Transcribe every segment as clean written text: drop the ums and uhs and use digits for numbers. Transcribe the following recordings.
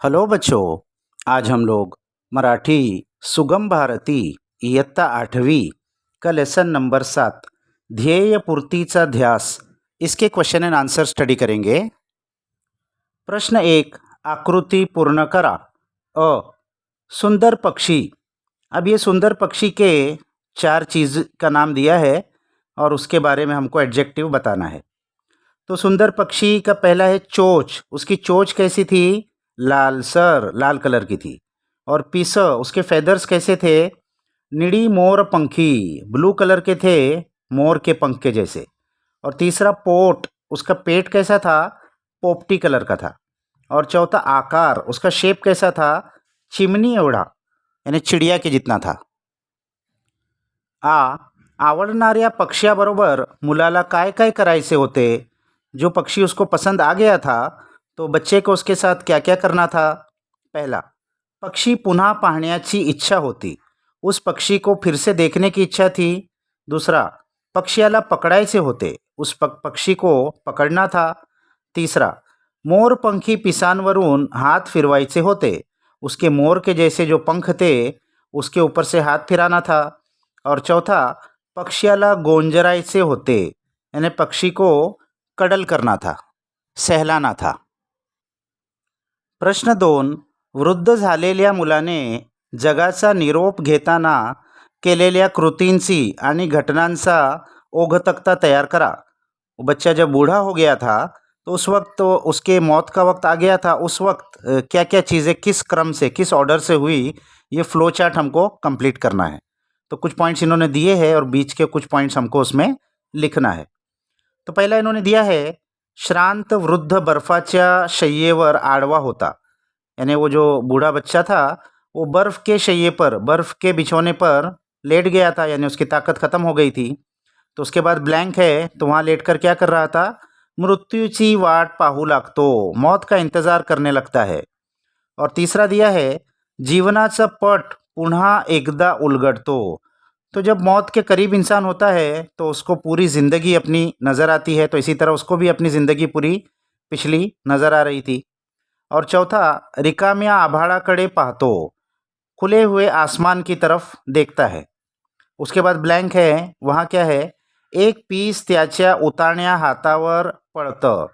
Hello बच्चों, आज हम लोग मराठी सुगम भारती इयत्ता 8वीं का लेसन नंबर 7 ध्येय पूर्तीचा ध्यास इसके क्वेश्चन एंड आंसर स्टडी करेंगे। प्रश्न 1, आकृति पूर्ण करा। अ, सुंदर पक्षी। अब ये सुंदर पक्षी के 4 चीज़ का नाम दिया है और उसके बारे में हमको एडजेक्टिव बताना है। तो सुंदर पक्षी का पहला है चोंच। उसकी चोंच कैसी थी? लाल कलर की थी। और पीस, उसके फेदर्स कैसे थे? निड़ी मोर पंखी, ब्लू कलर के थे, मोर के पंख के जैसे। और तीसरा पोट, उसका पेट कैसा था? पोपटी कलर का था। और चौथा आकार, उसका शेप कैसा था? चिमनी एवढा, यानी चिड़िया के जितना था। आवडणाऱ्या पक्ष्याबरोबर मुलाला काय काय करायचे होते? जो पक्षी उसको पसंद आ गया था तो बच्चे को उसके साथ क्या क्या करना था? पहला, पक्षी पुन्हा पाहण्याची इच्छा होती। उस पक्षी को फिर से देखने की इच्छा थी। दूसरा, पक्षियाला पकडायचे होते। उस पक्षी को पकड़ना था। तीसरा, मोरपंखी पिसांवरून हाथ फिरवायचे होते। उसके मोर के जैसे जो पंख थे उसके ऊपर से हाथ फिराना था। और चौथा, पक्षियाला गोंजरायचे होते, यानी पक्षी को कडल करना था, सहलाना था। प्रश्न 2, वृद्ध झालेल्या मुलाने जगाचा निरोप घेताना केलेल्या कृतींची आणि घटनांचा ओघतक्ता तैयार करा। बच्चा जब बूढ़ा हो गया था तो उस वक्त तो उसके मौत का वक्त आ गया था। उस वक्त क्या क्या चीज़ें किस क्रम से, किस ऑर्डर से हुई, ये फ्लो चार्ट हमको कंप्लीट करना है। तो कुछ पॉइंट्स इन्होंने दिए हैं और बीच के कुछ पॉइंट्स हमको उसमें लिखना है। तो पहला इन्होंने दिया है, श्रांत वृद्ध बर्फाच्या शय्येवर आडवा होता। यानी वो जो बूढ़ा बच्चा था वो बर्फ़ के शैये पर, बर्फ़ के बिछौने पर लेट गया था, यानी उसकी ताकत ख़त्म हो गई थी। तो उसके बाद ब्लैंक है, तो वहाँ लेट कर क्या कर रहा था? मृत्यूची वाट पाहू लागतो, मौत का इंतज़ार करने लगता है। और तीसरा दिया है, जीवनाचा पट पुन्हा एकदा उलगडतो। तो जब मौत के करीब इंसान होता है तो उसको पूरी ज़िंदगी अपनी नज़र आती है, तो इसी तरह उसको भी अपनी ज़िंदगी पूरी पिछली नज़र आ रही थी। और चौथा, रिकाम्या आभाळाकडे पाहतो, खुले हुए आसमान की तरफ देखता है। उसके बाद ब्लैंक है, वहाँ क्या है? एक पीस त्याच्या उताण्या हातावर पड़तं,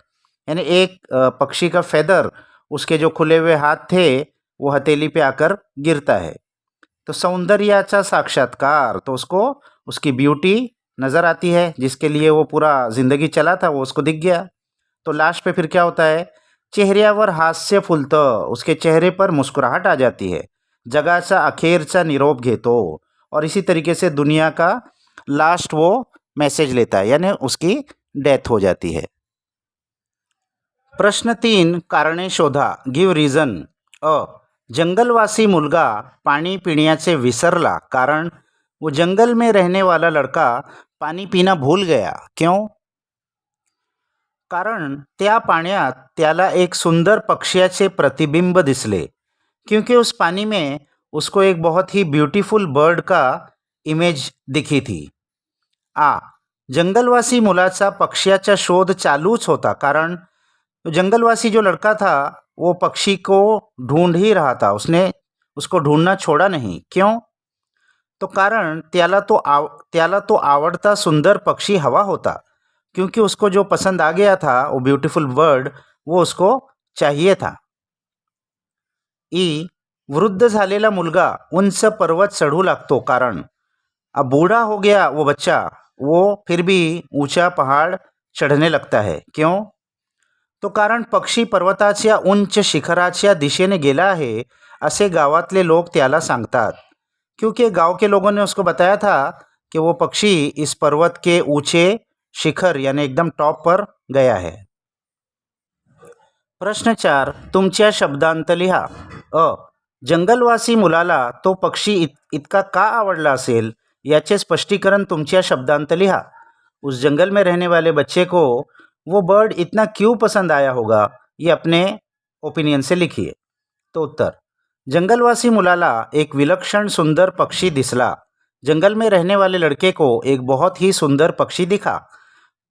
यानी एक पक्षी का फेदर उसके जो खुले हुए हाथ थे वो हथेली पे आकर गिरता है। तो सौंदर्याचा साक्षात्कार, तो उसको उसकी ब्यूटी नज़र आती है, जिसके लिए वो पूरा ज़िंदगी चला था वो उसको दिख गया। तो लास्ट पे फिर क्या होता है? चेहऱ्यावर हास्य फुलतं, उसके चेहरे पर मुस्कुराहट आ जाती है। जगाचा अखेरचा निरोप घेतो, और इसी तरीके से दुनिया का लास्ट वो मैसेज लेता है, यानी उसकी डेथ हो जाती है। प्रश्न 3, कारणे शोधा, गिव रीजन। जंगलवासी मुलगा पानी पिण्याचे विसरला कारण वो जंगल में रहने वाला लड़का पानी पीना भूल गया। क्यों? कारण त्या पाण्यात त्याला एक सुंदर पक्ष्याचे प्रतिबिंब दिसले, क्योंकि उस पानी में उसको एक बहुत ही ब्यूटीफुल बर्ड का इमेज दिखी थी। जंगलवासी मुलाचा पक्ष्याचा शोध चालूच होता, कारण जंगलवासी जो लड़का था वो पक्षी को ढूंढ ही रहा था, उसने उसको ढूंढना छोड़ा नहीं। क्यों? तो कारण त्याला तो आवडता सुंदर पक्षी हवा होता, क्योंकि उसको जो पसंद आ गया था वो ब्यूटीफुल बर्ड, वो उसको चाहिए था। वृद्ध झालेला मुलगा उंच पर्वत चढ़ू लागतो, कारण अब बूढ़ा हो गया वो बच्चा, वो फिर भी ऊंचा पहाड़ चढ़ने लगता है। क्यों? तो कारण पक्षी पर्वताच्या उंच शिखराच्या दिशेने गेला आहे असे गावातले लोग त्याला सांगतात, क्योंकि गांव के लोगों ने उसको बताया था कि वो पक्षी इस पर्वत के ऊंचे शिखर यानी एकदम टॉप पर गया है। प्रश्न 4, तुमच्या शब्दांत लिहा। जंगलवासी मुलाला तो पक्षी इतका का आवडला असेल याचे स्पष्टीकरण तुमच्या शब्दांत लिहा। उस जंगल में रहने वाले बच्चे को वो बर्ड इतना क्यों पसंद आया होगा, ये अपने ओपिनियन से लिखिए। तो उत्तर, जंगलवासी मुलाला एक विलक्षण सुंदर पक्षी दिसला। जंगल में रहने वाले लड़के को एक बहुत ही सुंदर पक्षी दिखा।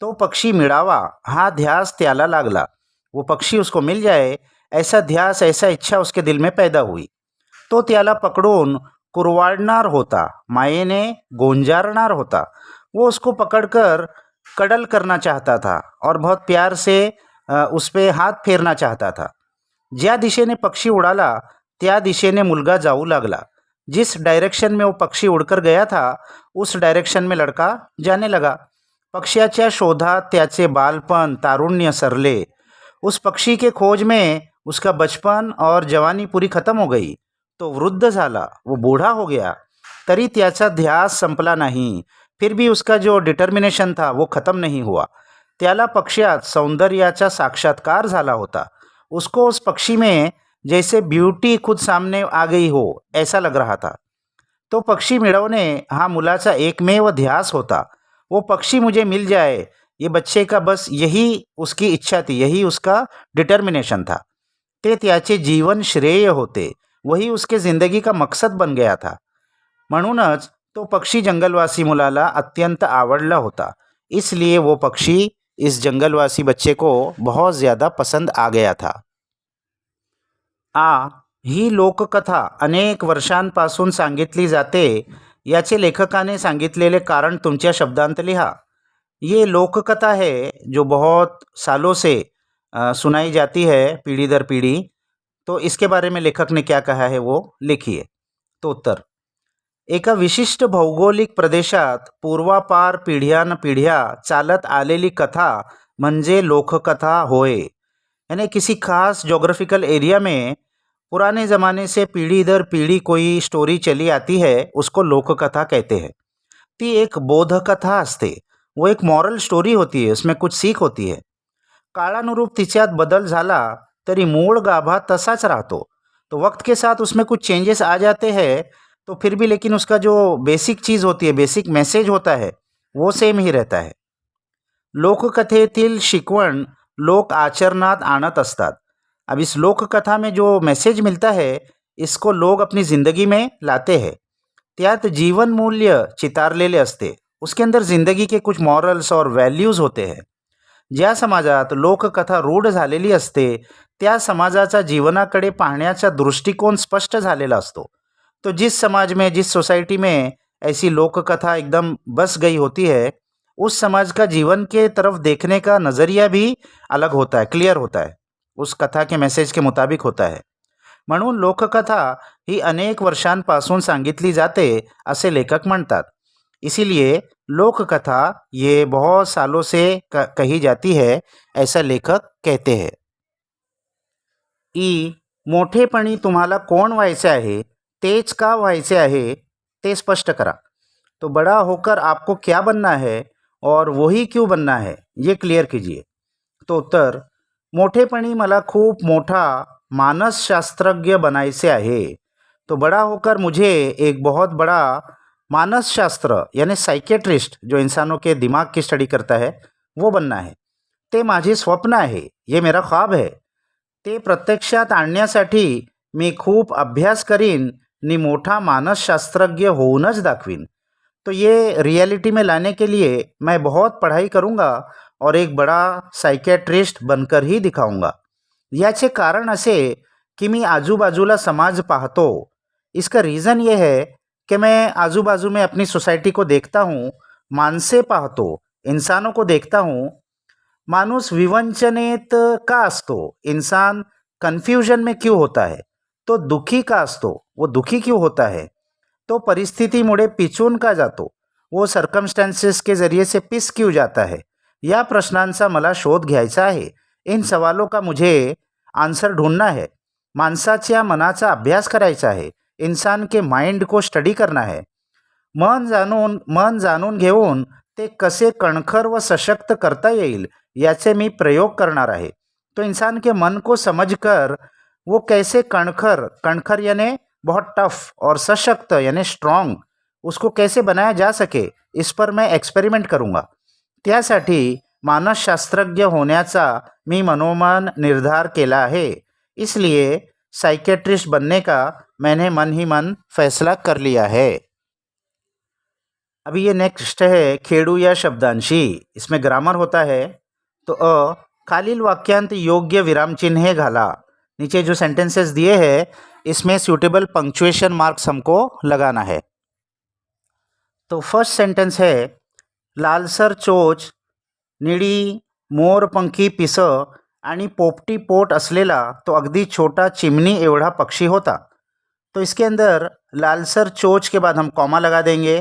तो पक्षी मिळावा हा ध्यास त्याला लागला, वो पक्षी उसको मिल जाए ऐसा ध्यास, ऐसा इच्छा उसके दिल में पैदा हुई. तो त्याला पकडून कुरवाडणार होता, मायेने गोंजारणार होता. वो उसको पकड़कर कडल करना चाहता था और बहुत प्यार से उस पे हात फेरना चाहता था. ज्या दिशेने पक्षी उडाला त्या दिशेने मुलगा जाऊ लागला. जिस डायरेक्शन में वो पक्षी उड़कर गया था उस डायरेक्शन में लड़का जाने लगा. पक्ष्याच्या शोधात त्याचे बालपण, तारुण्य सरले. उस पक्षी के खोज में उसका बचपन और जवानी पूरी खत्म हो गई. तो वृद्ध झाला, वो बूढ़ा हो गया, तरी त्याचा ध्यास संपला नाही. फिर भी उसका जो डिटर्मिनेशन था वो खत्म नहीं हुआ. त्याला पक्ष्यात सौंदर्याचा साक्षात्कार झाला होता. उसको उस पक्षी में जैसे ब्यूटी खुद सामने आ गई हो ऐसा लग रहा था. तो पक्षी मिळवणे हा मुलाचा एकमेव ध्यास होता. वो पक्षी मुझे मिल जाए, ये बच्चे का बस यही उसकी इच्छा थी, यही उसका डिटर्मिनेशन था. ते त्याचे जीवन श्रेय होते, वही उसके जिंदगी का मकसद बन गया था. म्हणूनच तो पक्षी जंगलवासी मुलाला अत्यंत आवडला होता. इसलिए वो पक्षी इस जंगलवासी बच्चे को बहुत ज़्यादा पसंद आ गया था. ही लोककथा अनेक वर्षांपासून सांगितली जाते. याचे लेखकाने सांगितलेले कारण तुमच्या शब्दांत लिहा. ये लोककथा है जो बहुत सालों से सुनाई जाती है पीढ़ी दर पीढ़ी. तो इसके बारे में लेखक ने क्या कहा है वो लिखिए. तो उत्तर, एका विशिष्ट भौगोलिक प्रदेशात पूर्वापार पिढ्यानपिढ्या चालत आलेली कथा म्हणजे लोककथा होय. यानी किसी खास जोग्राफिकल एरिया में पुराने ज़माने से पीढ़ी दर पीढ़ी कोई स्टोरी चली आती है उसको लोककथा कहते हैं. ती एक बोधकथा असते, वो एक मॉरल स्टोरी होती है, उसमें कुछ सीख होती है. काळानुरूप तिच्यात बदल झाला तरी मूळ गाभा तसाच राहतो. तो वक्त के साथ उसमें कुछ चेंजेस आ जाते हैं तो फिर भी लेकिन उसका जो बेसिक चीज़ होती है, बेसिक मैसेज होता है वो सेम ही रहता है. लोककथेतील शिकवण लोक आचरणात आणत असतात. अब इस लोककथा में जो मैसेज मिलता है इसको लोग अपनी ज़िंदगी में लाते हैं. त्यात जीवन मूल्य चितारलेले असते, उसके अंदर ज़िंदगी के कुछ मॉरल्स और वॅल्यूज होते हैं. ज्या समाजात लोककथा रूढ झालेली असते त्या समाजाचा जीवनाकडे पाहण्याचा दृष्टिकोन स्पष्ट झालेला असतो. तो जिस समाज में, जिस सोसाइटी में ऐसी लोककथा एकदम बस गई होती है उस समाज का जीवन के तरफ देखने का नज़रिया भी अलग होता है, क्लियर होता है, उस कथा के मैसेज के मुताबिक होता है. म्हणून लोककथा ही अनेक वर्षांपासून सांगितली जाते असे लेखक म्हणतात. इसीलिए लोककथा ये बहुत सालों से कही जाती है ऐसा लेखक कहते हैं. मोठेपणी तुम्हाला कोण व्हायचे आहे, तेच का व्हायचे आहे ते स्पष्ट करा. तो बड़ा होकर आपको क्या बनना है और वही क्यों बनना है ये क्लियर कीजिए. तो उत्तर, मोठेपणी मला खूप मोठा मानसशास्त्रज्ञ बनायचे आहे. तो बड़ा होकर मुझे एक बहुत बड़ा मानसशास्त्र यानी साइकेट्रिस्ट जो इंसानों के दिमाग की स्टडी करता है वो बनना है. ते माझे स्वप्न आहे, ये मेरा ख्वाब है. ते प्रत्यक्षात आणण्यासाठी मी खूप अभ्यास करीन नि मोठा मानसशास्त्रज्ञ होऊनच दाखवीन. तो ये रियलिटी में लाने के लिए मैं बहुत पढ़ाई करूँगा और एक बड़ा साइकेट्रिस्ट बनकर ही दिखाऊंगा. याचे कारण असे की मी आजूबाजूला समाज पाहतो. इसका रीज़न ये है कि मैं आजूबाजू में अपनी सोसाइटी को देखता हूँ, माणसे पाहतो, इंसानों को देखता हूँ. माणूस विवंचनेत का असतो, इंसान कन्फ्यूजन में क्यों होता है, तो दुखी का असतो, वो दुखी क्यों होता है, तो परिस्थितीमुळे पिचून का जातो, वो सर्कमस्टेंसेस के ज़रिए से पिस क्यों जाता है. या प्रश्नांचा मला शोध घ्यायचा आहे. इन सवालों का मुझे आंसर ढूंढना है. माणसाच्या मनाचा अभ्यास करायचा आहे. इंसान के माइंड को स्टडी करना है. मन जाणून घेऊन ते कसे कणखर व सशक्त करता येईल याचे मी प्रयोग करणार आहे. तो इंसान के मन को समझकर वो कैसे कणखर यानी बहुत टफ और सशक्त यानी स्ट्रॉन्ग उसको कैसे बनाया जा सके इस पर मैं एक्सपेरिमेंट करूँगा. त्यासाठी मानसशास्त्रज्ञ होण्याचा मी मनोमन निर्धार केला है. इसलिए साइकेट्रिस्ट बनने का मैंने मन ही मन फैसला कर लिया है. अभी ये नेक्स्ट है खेडू या शब्दांशी. इसमें ग्रामर होता है. तो खालील वाक्यांत योग्य विरामचिन्हे घाला. नीचे जो सेंटेंसेस दिए हैं इसमें सूटेबल पंक्चुएशन मार्क्स हमको लगाना है। तो फर्स्ट सेंटेंस है, लालसर चोच, निळी मोरपंखी पिसं आणि पोपटी पोट असलेला तो अगदी छोटा चिमनी एवढा पक्षी होता। तो इसके अंदर लालसर चोच के बाद हम कॉमा लगा देंगे,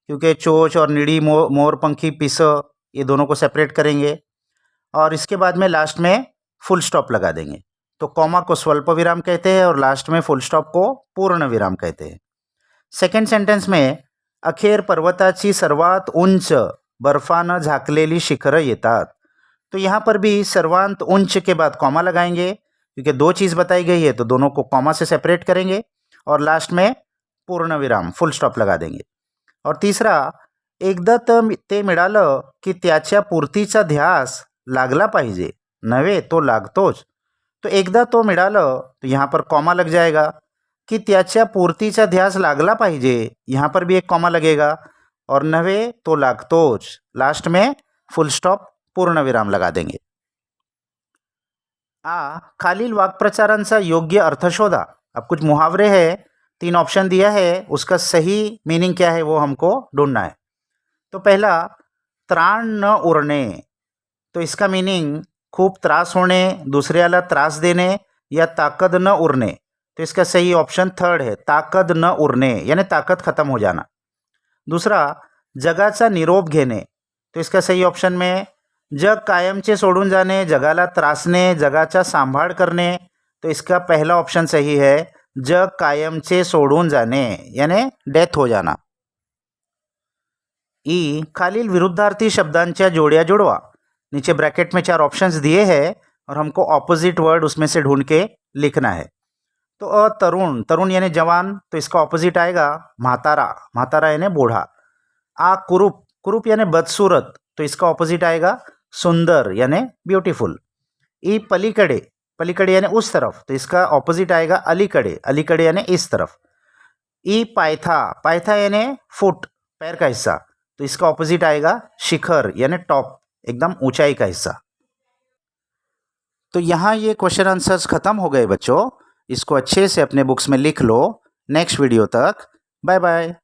क्योंकि चोच और निड़ी मोरपंखी पिसं ये दोनों को सेपरेट करेंगे, और इसके बाद में लास्ट में फुल स्टॉप लगा देंगे। तो कॉमा को स्वल्प विराम कहते हैं और लास्ट में फुल स्टॉप को पूर्ण विराम कहते हैं। सेकंड सेंटेंस में, अखेर पर्वताची सर्वात उंच बर्फानं झाकलेली शिखरं येतात। तो यहाँ पर भी सर्वांत उंच के बाद कॉमा लगाएंगे, क्योंकि दो चीज़ बताई गई है तो दोनों को कॉमा से सेपरेट करेंगे, और लास्ट में पूर्ण विराम फुल स्टॉप लगा देंगे। और तीसरा, एकदा ते मिळालं की त्याच्या पूर्तीचा ध्यास लागला पाहिजे, नव्हे तो लागतोच। तो एकदा तो मिळालं तो यहाँ पर कॉमा लग जाएगा, कि त्याच्या पूर्तीचा ध्यास लागला पाहिजे, यहाँ पर भी एक कॉमा लगेगा, और नव्हे तो लागतोच लास्ट में फुल स्टॉप पूर्ण विराम लगा देंगे। खालील वाक्प्रचारांचा योग्य अर्थ शोधा। अब कुछ मुहावरे हैं, 3 ऑप्शन दिया है, उसका सही मीनिंग क्या है वो हमको ढूंढना है। तो पहला, त्राण न उरणे, तो इसका मीनिंग खूब त्रास होने, दूसऱ्याला त्रास देने या ताकद न उरने। तो इसका सही ऑप्शन थर्ड है, ताकद न उरणे, यानी ताकत खत्म हो जाना। दूसरा, जगाचा निरोप घेणे, तो इसका सही ऑप्शन में जग कायमचे सोडून जाणे, जगाला त्रासणे, जगाचा सांभाळ करणे। तो इसका पहला ऑप्शन सही है, जग कायमचे सोडून जाणे, यानी डेथ हो जाना। खालील विरुद्धार्थी शब्दांच्या जोड़ियाँ जुड़वा। नीचे ब्रैकेट में 4 ऑप्शंस दिए हैं और हमको ऑपोजिट वर्ड उसमें से ढूंढ के लिखना है। तो तरुण, तरुण यानी जवान, तो इसका ऑपोजिट आएगा म्हातारा, म्हातारा यानी बूढ़ा। कुरूप, कुरूप यानी बदसूरत, तो इसका ऑपोजिट आएगा सुंदर यानी ब्यूटीफुल। पलीकडे, पलीकडे यानी उस तरफ, तो इसका ऑपोजिट आएगा अलीकडे, अलीकडे यानी इस तरफ। पायथा, पायथा यानी फुट, पैर का हिस्सा, तो इसका ऑपोजिट आएगा शिखर यानी टॉप, एकदम ऊंचाई का हिस्सा। तो यहाँ ये क्वेश्चन आंसर्स खत्म हो गए बच्चों, इसको अच्छे से अपने बुक्स में लिख लो। नेक्स्ट वीडियो तक बाय बाय।